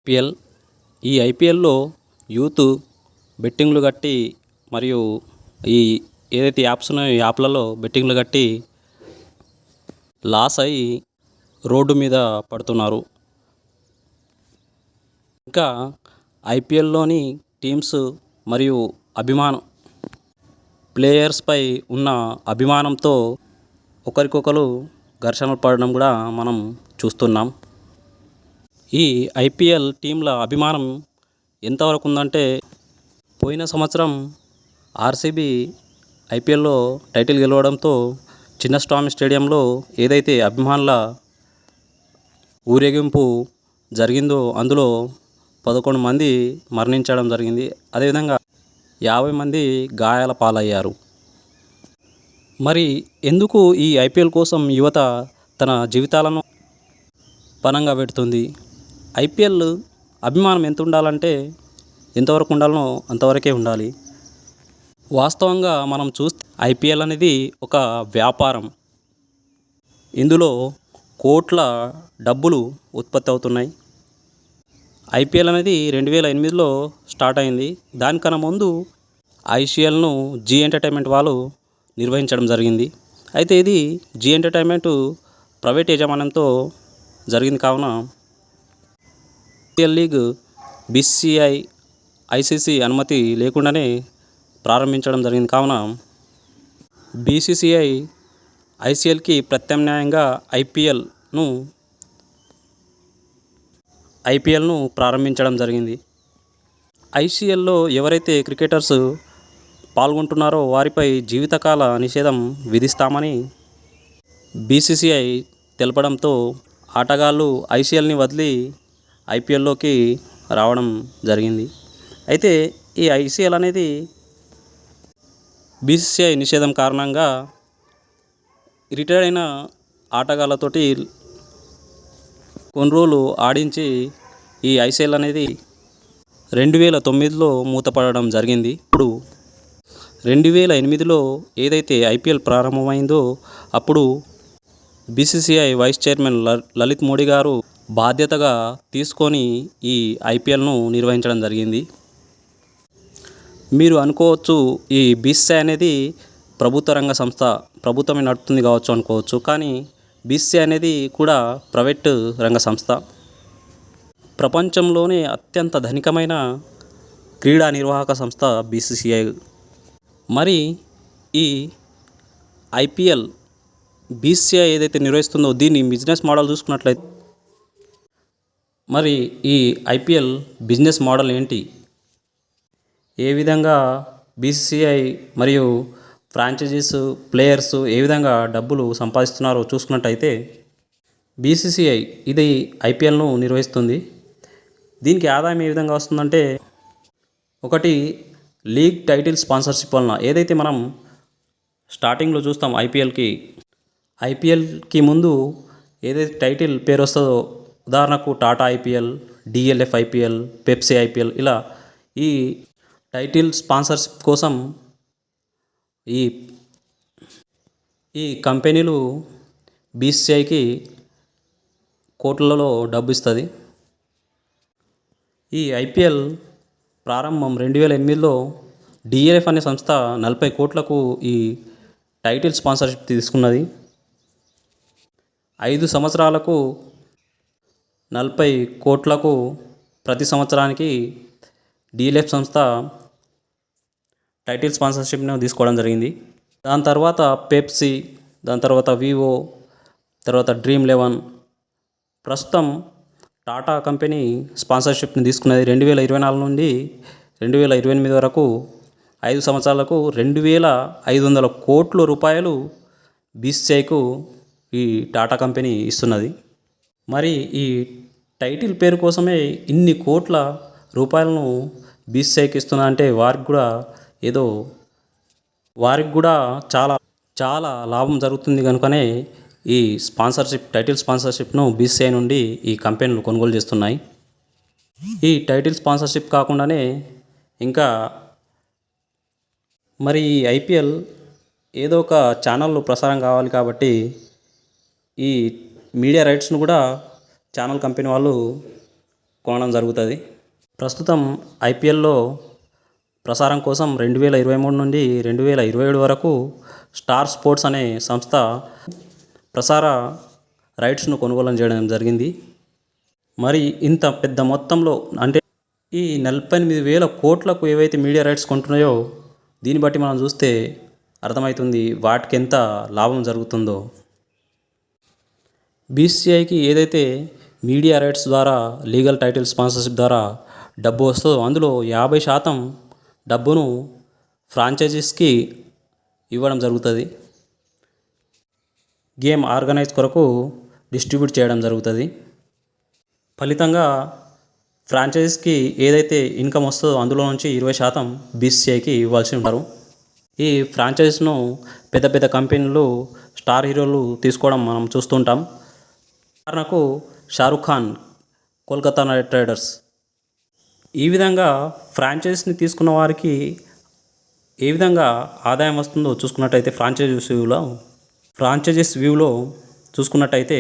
IPL ఈ ఐపీఎల్‌లో youth బెట్టింగ్‌లు కట్టి మరియు ఈ ఏదైతే యాప్స్ ఉన్నాయో ఈ యాప్‌లలో బెట్టింగ్‌లు కట్టి లాస్ అయ్యి రోడ్డు మీద పడుతున్నారు. ఇంకా ఐపీఎల్‌లోని టీమ్స్ మరియు ప్లేయర్స్‌పై ఉన్న అభిమానంతో ఒకరికొకరు ఘర్షణలు పడడం కూడా మనం చూస్తున్నాం. ఈ ఐపీఎల్ టీంల అభిమానం ఎంతవరకు ఉందంటే, పోయిన సంవత్సరం ఆర్సీబీ ఐపీఎల్‌లో టైటిల్ గెలవడంతో చిన్నస్వామి స్టేడియంలో ఏదైతే అభిమానుల ఊరేగింపు జరిగిందో అందులో 11 మంది మరణించడం జరిగింది. అదేవిధంగా 50 మంది గాయాల పాలయ్యారు. మరి ఎందుకు ఈ ఐపీఎల్ కోసం యువత తన జీవితాలను పణంగా పెడుతుంది? ఐపీఎల్ అభిమానం ఎంత ఉండాలంటే ఎంతవరకు ఉండాలనో అంతవరకే ఉండాలి. వాస్తవంగా మనం చూస్తే ఐపీఎల్ అనేది ఒక వ్యాపారం. ఇందులో కోట్ల డబ్బులు ఉత్పత్తి అవుతున్నాయి. ఐపీఎల్ అనేది 2008లో స్టార్ట్ అయింది. దానికన్నా ముందు ఐసీఎల్‌ను జీ ఎంటర్టైన్మెంట్ వాళ్ళు నిర్వహించడం జరిగింది. అయితే ఇది జీ ఎంటర్టైన్మెంట్ ప్రైవేట్ యాజమాన్యంతో జరిగింది కావున ఐపీఎల్ లీగ్ బీసీసీఐ, ఐసీసీ అనుమతి లేకుండానే ప్రారంభించడం జరిగింది కావున బీసీసీఐ ఐసీఎల్‌కి ప్రత్యామ్నాయంగా ఐపీఎల్‌ను ప్రారంభించడం జరిగింది. ఐసీఎల్‌లో ఎవరైతే క్రికెటర్స్ పాల్గొంటున్నారో వారిపై జీవితకాల నిషేధం విధిస్తామని బీసీసీఐ తెలపడంతో ఆటగాళ్ళు ఐసీఎల్‌ని వదిలి ఐపీఎల్‌లోకి రావడం జరిగింది. అయితే ఈ ఐసీఎల్ అనేది బీసీసీఐ నిషేధం కారణంగా రిటైర్డ్ అయిన ఆటగాళ్ళతోటి కొన్ని రోజులు ఆడించి ఈ ఐసీఎల్ అనేది 2009లో మూతపడడం జరిగింది. ఇప్పుడు 2008లో ఏదైతే ఐపీఎల్ ప్రారంభమైందో అప్పుడు BCCI vice chairman Lalit Modi గారు బాధ్యతగా తీసుకొని ఈ ఐపీఎల్‌ను నిర్వహించడం జరిగింది. మీరు అనుకోవచ్చు ఈ బీసీసీఐ అనేది ప్రభుత్వ రంగ సంస్థ, ప్రభుత్వమే నడుపుతుంది కావచ్చు అనుకోవచ్చు. కానీ బీసీసీఐ అనేది కూడా ప్రైవేట్ రంగ సంస్థ. ప్రపంచంలోనే అత్యంత ధనికమైన క్రీడా నిర్వాహక సంస్థ బీసీసీఐ. మరి ఈ ఐపీఎల్ బీసీసీఐ ఏదైతే నిర్వహిస్తుందో దీని బిజినెస్ మోడల్ చూసుకున్నట్లయితే మరి ఈ ఐపీఎల్ బిజినెస్ మోడల్ ఏంటి? ఏ విధంగా బీసీసీఐ మరియు ఫ్రాంచైజీస్, ప్లేయర్స్ ఏ విధంగా డబ్బులు సంపాదిస్తున్నారో చూసుకున్నట్టయితే బీసీసీఐ ఇది ఐపీఎల్‌ను నిర్వహిస్తుంది. దీనికి ఆదాయం ఏ విధంగా వస్తుందంటే, ఒకటి లీగ్ టైటిల్ స్పాన్సర్షిప్ వలన ఏదైతే మనం స్టార్టింగ్లో చూస్తాం ఐపీఎల్కి ముందు ఏదైతే టైటిల్ పేరు వస్తుందో, ఉదాహరణకు Tata IPL, DLF IPL, Pepsi IPL, ఇలా ఈ టైటిల్ స్పాన్సర్షిప్ కోసం ఈ కంపెనీలు బీసీసీఐకి కోట్లలో డబ్బు ఇస్తుంది. ఈ ఐపీఎల్ ప్రారంభం 2008లో డిఎల్ఎఫ్ అనే సంస్థ 40 కోట్లకు ఈ టైటిల్ స్పాన్సర్షిప్ తీసుకున్నది. 5 సంవత్సరాలకు 40 కోట్లకు ప్రతి సంవత్సరానికి డిఎల్ఎఫ్ సంస్థ టైటిల్ స్పాన్సర్షిప్ను తీసుకోవడం జరిగింది. దాని తర్వాత పెప్సీ, దాని తర్వాత వివో, తర్వాత డ్రీమ్11, ప్రస్తుతం టాటా కంపెనీ స్పాన్సర్షిప్ని తీసుకున్నది. 2024 నుండి 2028 వరకు 5 సంవత్సరాలకు 2500 కోట్ల రూపాయలు బీసీసీఐకు ఈ టాటా కంపెనీ ఇస్తున్నది. మరి ఈ టైటిల్ పేరు కోసమే ఇన్ని కోట్ల రూపాయలను బీసీసీఐకి ఇస్తున్నా అంటే వారికి కూడా చాలా చాలా లాభం జరుగుతుంది కనుకనే ఈ టైటిల్ స్పాన్సర్షిప్ను బీసీసీఐ నుండి ఈ కంపెనీలు కొనుగోలు చేస్తున్నాయి. ఈ టైటిల్ స్పాన్సర్షిప్ కాకుండానే ఇంకా మరి ఈ ఐపీఎల్ ఏదో ఒక ఛానల్లో ప్రసారం కావాలి కాబట్టి ఈ మీడియా రైట్స్ను కూడా ఛానల్ కంపెనీ వాళ్ళు కొనడం జరుగుతుంది. ప్రస్తుతం ఐపీఎల్లో ప్రసారం కోసం 2023 నుండి 2027 వరకు స్టార్ స్పోర్ట్స్ అనే సంస్థ ప్రసార రైట్స్ను కొనుగోలు చేయడం జరిగింది. మరి ఇంత పెద్ద మొత్తంలో అంటే ఈ 48,000 కోట్లకు ఏవైతే మీడియా రైట్స్ కొంటున్నాయో దీన్ని బట్టి మనం చూస్తే అర్థమవుతుంది వాటికి ఎంత లాభం జరుగుతుందో. బీసీఐకి ఏదైతే మీడియా రైట్స్ ద్వారా లీగల్ టైటిల్ స్పాన్సర్షిప్ ద్వారా డబ్బు వస్తుందో అందులో 50% డబ్బును ఫ్రాంచైజీస్కి ఇవ్వడం జరుగుతుంది. గేమ్ ఆర్గనైజ్ కొరకు డిస్ట్రిబ్యూట్ చేయడం జరుగుతుంది. ఫలితంగా ఫ్రాంచైజీస్కి ఏదైతే ఇన్కమ్ వస్తుందో అందులో నుంచి 20% బీసీఐకి ఇవ్వాల్సి ఉంటారు. ఈ ఫ్రాంచైజీస్ను పెద్ద పెద్ద కంపెనీలు స్టార్ హీరోలు తీసుకోవడం మనం చూస్తుంటాం. ఉదాహరణకు షారుఖ్ ఖాన్, కోల్కతా నైట్ రైడర్స్. ఈ విధంగా ఫ్రాంచైజీస్ని తీసుకున్న వారికి ఏ విధంగా ఆదాయం వస్తుందో చూసుకున్నట్టయితే ఫ్రాంచైజీస్ వ్యూలో చూసుకున్నట్టయితే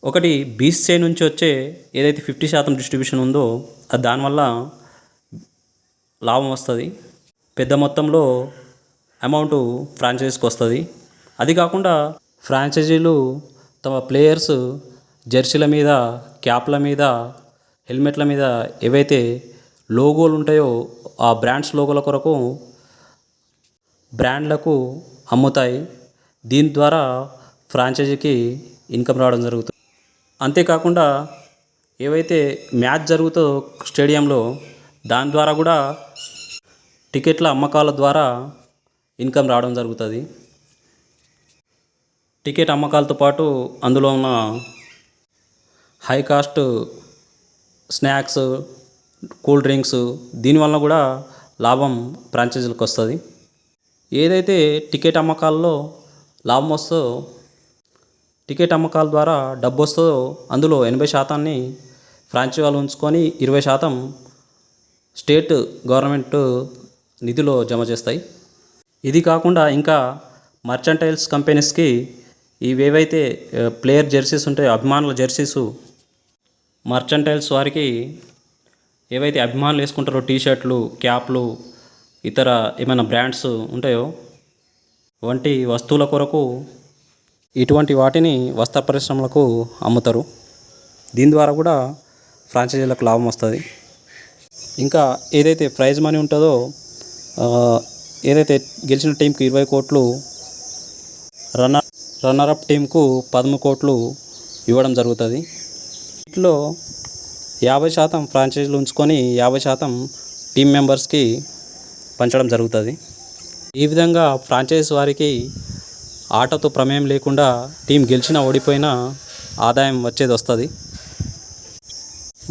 ఒకటి బీసీఐ నుంచి వచ్చే ఏదైతే 50% డిస్ట్రిబ్యూషన్ ఉందో అది దానివల్ల లాభం వస్తుంది. పెద్ద మొత్తంలో అమౌంట్ ఫ్రాంచైజీస్కి వస్తుంది. అది కాకుండా ఫ్రాంచైజీలు తమ ప్లేయర్స్ జెర్సీల మీద, క్యాప్ల మీద, హెల్మెట్ల మీద ఏవైతే లోగోలు ఉంటాయో ఆ బ్రాండ్స్ లోగోల కొరకు బ్రాండ్లకు అమ్ముతాయి. దీని ద్వారా ఫ్రాంచైజీకి ఇన్కమ్ రావడం జరుగుతుంది. అంతేకాకుండా ఏవైతే మ్యాచ్ జరుగుతుందో స్టేడియంలో దాని ద్వారా కూడా టికెట్ల అమ్మకాల ద్వారా ఇన్కమ్ రావడం జరుగుతుంది. టికెట్ అమ్మకాలతో పాటు అందులో ఉన్న high cost snacks, cool drinks దీనివల్ల కూడా లాభం ఫ్రాంచైజీలకు వస్తుంది. ఏదైతే టికెట్ అమ్మకాల్లో లాభం వస్తుందో టికెట్ అమ్మకాల ద్వారా డబ్బు వస్తుందో అందులో 80% ఫ్రాంచైజీ వాళ్ళు ఉంచుకొని 20% స్టేట్ గవర్నమెంట్ నిధిలో జమ చేస్తాయి. ఇది కాకుండా ఇంకా మర్చెంటైల్స్ కంపెనీస్కి ఇవేవైతే ప్లేయర్ జెర్సీస్ ఉంటాయో అభిమానుల జెర్సీసు మర్చెంటైల్స్ వారికి ఏవైతే అభిమానులు వేసుకుంటారో టీషర్ట్లు, క్యాప్లు, ఇతర ఏమైనా బ్రాండ్స్ ఉంటాయో వంటి వస్తువుల కొరకు ఇటువంటి వాటిని వస్త్ర పరిశ్రమలకు అమ్ముతారు. దీని ద్వారా కూడా ఫ్రాంచైజీలకు లాభం వస్తుంది. ఇంకా ఏదైతే ప్రైజ్ మనీ ఉంటుందో ఏదైతే గెలిచిన టీంకి 20 కోట్లు, రన్నరప్ టీంకు 13 కోట్లు ఇవ్వడం జరుగుతుంది. వీటిలో 50% ఫ్రాంచైజీలు ఉంచుకొని 50% టీం మెంబర్స్కి పంచడం జరుగుతుంది. ఈ విధంగా ఫ్రాంచైజీ వారికి ఆటతో ప్రమేయం లేకుండా టీం గెలిచినా ఓడిపోయినా ఆదాయం వచ్చేది వస్తుంది.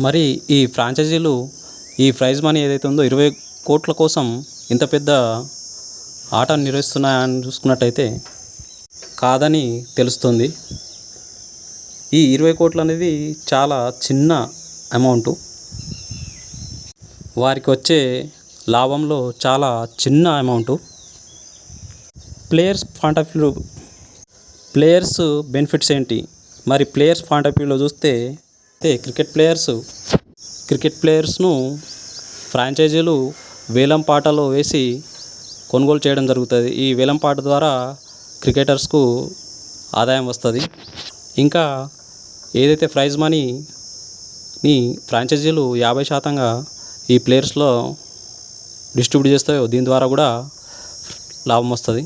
మరి ఈ ఫ్రాంచైజీలు ఈ ప్రైజ్ మనీ ఏదైతే ఉందో 20 కోట్ల కోసం ఇంత పెద్ద ఆటను నిర్వహిస్తున్నాయని చూసుకున్నట్టయితే కాదని తెలుస్తుంది. ఈ 20 కోట్లు అనేది చాలా చిన్న అమౌంటు. వారికి వచ్చే లాభంలో చాలా చిన్న amount. Players point of view, players benefits ఏంటి? మరి ప్లేయర్స్ పాయింట్ ఆఫ్ వ్యూలో చూస్తే క్రికెట్ ప్లేయర్స్ను ఫ్రాంచైజీలు వేలం పాటలో వేసి కొనుగోలు చేయడం జరుగుతుంది. ఈ వేలం పాట ద్వారా క్రికెటర్స్కు ఆదాయం వస్తుంది. ఇంకా ఏదైతే ప్రైజ్ మనీని ఫ్రాంచైజీలు 50%గా ఈ ప్లేయర్స్లో డిస్ట్రిబ్యూట్ చేస్తాయో దీని ద్వారా కూడా లాభం వస్తుంది.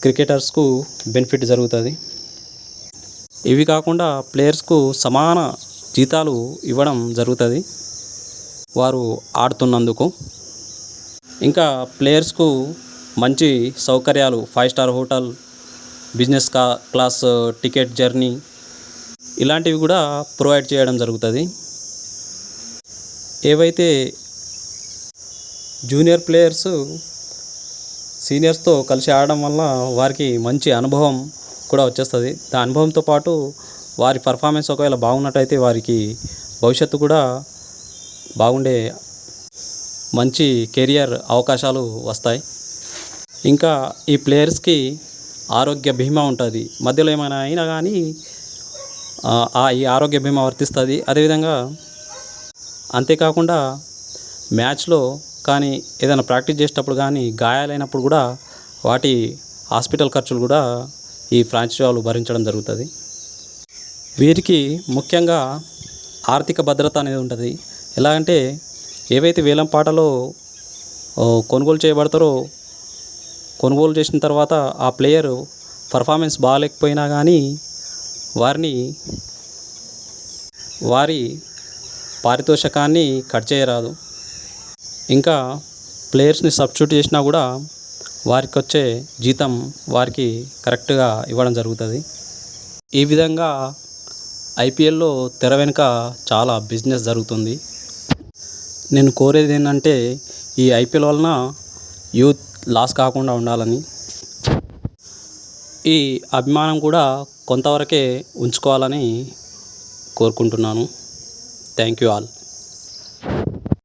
క్రికెటర్స్కు బెనిఫిట్ జరుగుతుంది. ఇవి కాకుండా ప్లేయర్స్కు సమాన జీతాలు ఇవ్వడం జరుగుతుంది వారు ఆడుతున్నందుకు. ఇంకా ప్లేయర్స్కు మంచి సౌకర్యాలు 5 star hotel, business class ticket journey ఇలాంటివి కూడా ప్రొవైడ్ చేయడం జరుగుతుంది. ఏవైతే జూనియర్ ప్లేయర్స్ సీనియర్స్తో కలిసి ఆడడం వల్ల వారికి మంచి అనుభవం కూడా వచ్చేస్తుంది. ఆ అనుభవంతో పాటు వారి పర్ఫార్మెన్స్ ఒకవేళ బాగున్నట్టయితే వారికి భవిష్యత్తు కూడా బాగుండే మంచి కెరియర్ అవకాశాలు వస్తాయి. ఇంకా ఈ ప్లేయర్స్కి ఆరోగ్య బీమా ఉంటుంది. మధ్యలో ఏమైనా అయినా కానీ ఈ ఆరోగ్య బీమా వర్తిస్తుంది. అదేవిధంగా అంతేకాకుండా మ్యాచ్లో కానీ ఏదైనా ప్రాక్టీస్ చేసేటప్పుడు కానీ గాయాలైనప్పుడు కూడా వాటి హాస్పిటల్ ఖర్చులు కూడా ఈ ఫ్రాంచైజీ వాళ్ళు భరించడం జరుగుతుంది. వీరికి ముఖ్యంగా ఆర్థిక భద్రత అనేది ఉంటుంది. ఎలాగంటే ఏవైతే వేలం పాటలో కొనుగోలు చేయబడతారో, కొనుగోలు చేసిన తర్వాత ఆ ప్లేయరు పర్ఫార్మెన్స్ బాగాలేకపోయినా కానీ వారి పారితోషికాన్ని కట్ చేయరాదు. ఇంకా ప్లేయర్స్ని సబ్స్టిట్యూట్ చేసినా కూడా వారికి వచ్చే జీతం వారికి కరెక్ట్గా ఇవ్వడం జరుగుతుంది. ఈ విధంగా ఐపీఎల్లో తెర వెనుక చాలా బిజినెస్ జరుగుతుంది. నేను కోరేది ఏంటంటే ఈ ఐపీఎల్ వలన యూత్ లాస్ కాకుండా ఉండాలని, ఈ అభిమానం కూడా కొంతవరకే ఉంచుకోవాలని కోరుకుంటున్నాను. Thank you all.